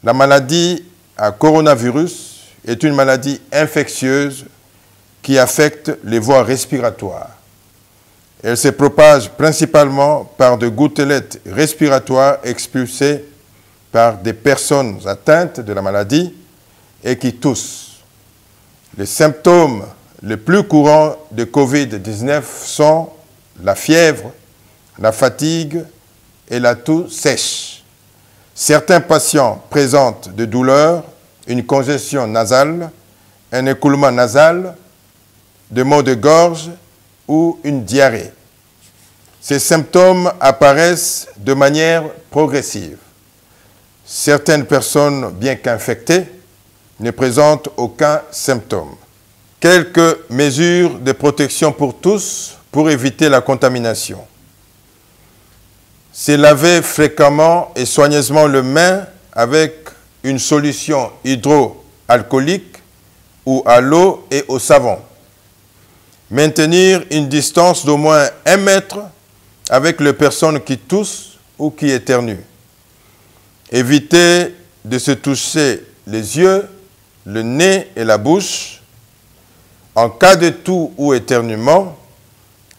La maladie à coronavirus est une maladie infectieuse qui affecte les voies respiratoires. Elle se propage principalement par de gouttelettes respiratoires expulsées par des personnes atteintes de la maladie et qui toussent. Les symptômes les plus courants de Covid-19 sont la fièvre, la fatigue et la toux sèche. Certains patients présentent des douleurs, une congestion nasale, un écoulement nasal, des maux de gorge ou une diarrhée. Ces symptômes apparaissent de manière progressive. Certaines personnes, bien qu'infectées, ne présentent aucun symptôme. Quelques mesures de protection pour tous pour éviter la contamination. Se laver fréquemment et soigneusement les mains avec une solution hydroalcoolique ou à l'eau et au savon. Maintenir une distance d'au moins 1 mètre avec les personnes qui toussent ou qui éternuent. Éviter de se toucher les yeux, le nez et la bouche. En cas de toux ou éternuement,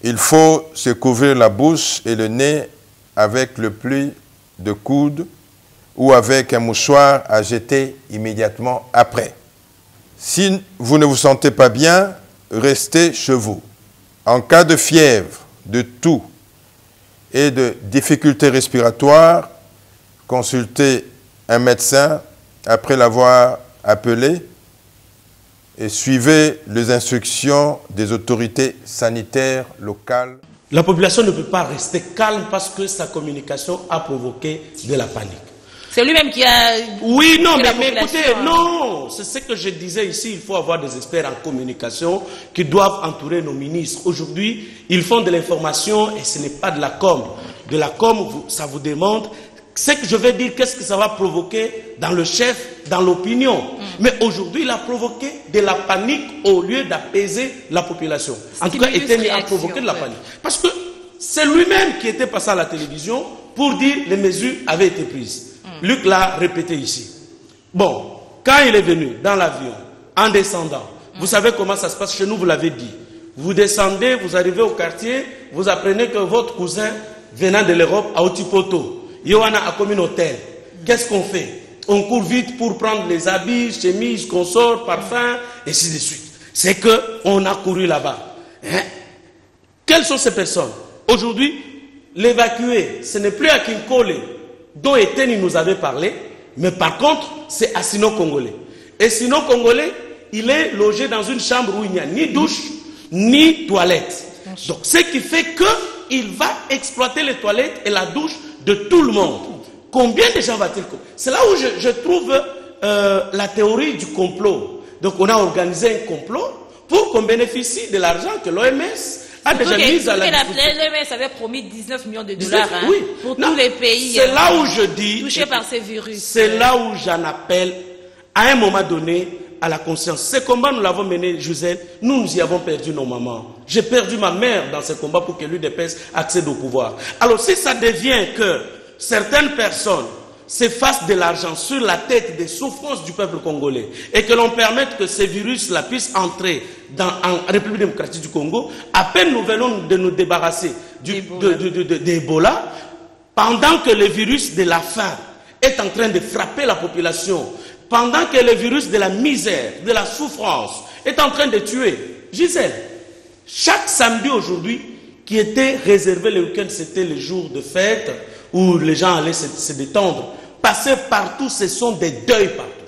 il faut se couvrir la bouche et le nez avec le pli de coude ou avec un mouchoir à jeter immédiatement après. Si vous ne vous sentez pas bien, restez chez vous. En cas de fièvre, de toux et de difficultés respiratoires, consultez un médecin après l'avoir appelé et suivez les instructions des autorités sanitaires locales. La population ne peut pas rester calme parce que sa communication a provoqué de la panique. C'est lui-même qui a... Oui, non, mais écoutez, non, c'est ce que je disais ici, il faut avoir des experts en communication qui doivent entourer nos ministres. Aujourd'hui, ils font de l'information et ce n'est pas de la com. De la com, ça vous demande ce que je vais dire, qu'est-ce que ça va provoquer dans le chef, dans l'opinion. Mais aujourd'hui, il a provoqué de la panique au lieu d'apaiser la population. En tout cas, il a provoqué de la panique. Parce que c'est lui-même qui était passé à la télévision pour dire que les mesures avaient été prises. Luc l'a répété ici. Bon, quand il est venu dans l'avion, en descendant, vous savez comment ça se passe chez nous, vous l'avez dit. Vous descendez, vous arrivez au quartier, vous apprenez que votre cousin venant de l'Europe a Otipoto. Yohana a comme un hôtel. Qu'est-ce qu'on fait? On court vite pour prendre les habits, chemises, consorts, parfums, et ainsi de suite. C'est qu'on a couru là-bas. Hein? Quelles sont ces personnes? Aujourd'hui, l'évacuer, ce n'est plus à Kinkole, dont Eteni nous avait parlé, mais par contre, c'est à Sino-Congolais. Et Sino-Congolais, il est logé dans une chambre où il n'y a ni douche, ni toilette. Donc, ce qui fait qu'il va exploiter les toilettes et la douche de tout le monde. Combien de gens va-t-il... C'est là où je trouve la théorie du complot. Donc, on a organisé un complot pour qu'on bénéficie de l'argent que l'OMS a déjà mis à la disposition. L'OMS avait promis 19 millions de dollars oui. Pour tous les pays c'est là où je dis, touchés par ces virus. C'est là où j'en appelle à un moment donné à la conscience. Ce combat, nous l'avons mené, Joseph, nous y avons perdu nos mamans. J'ai perdu ma mère dans ce combat pour que l'UDPS accède au pouvoir. Alors si ça devient que certaines personnes s'effacent de l'argent sur la tête des souffrances du peuple congolais et que l'on permette que ces virus-là puissent entrer en République démocratique du Congo, à peine nous venons de nous débarrasser d'Ebola, pendant que le virus de la faim est en train de frapper la population, pendant que le virus de la misère, de la souffrance est en train de tuer. Gisèle, chaque samedi aujourd'hui qui était réservé le week-end, c'était le jour de fête où les gens allaient se détendre. Passer partout, ce sont des deuils partout.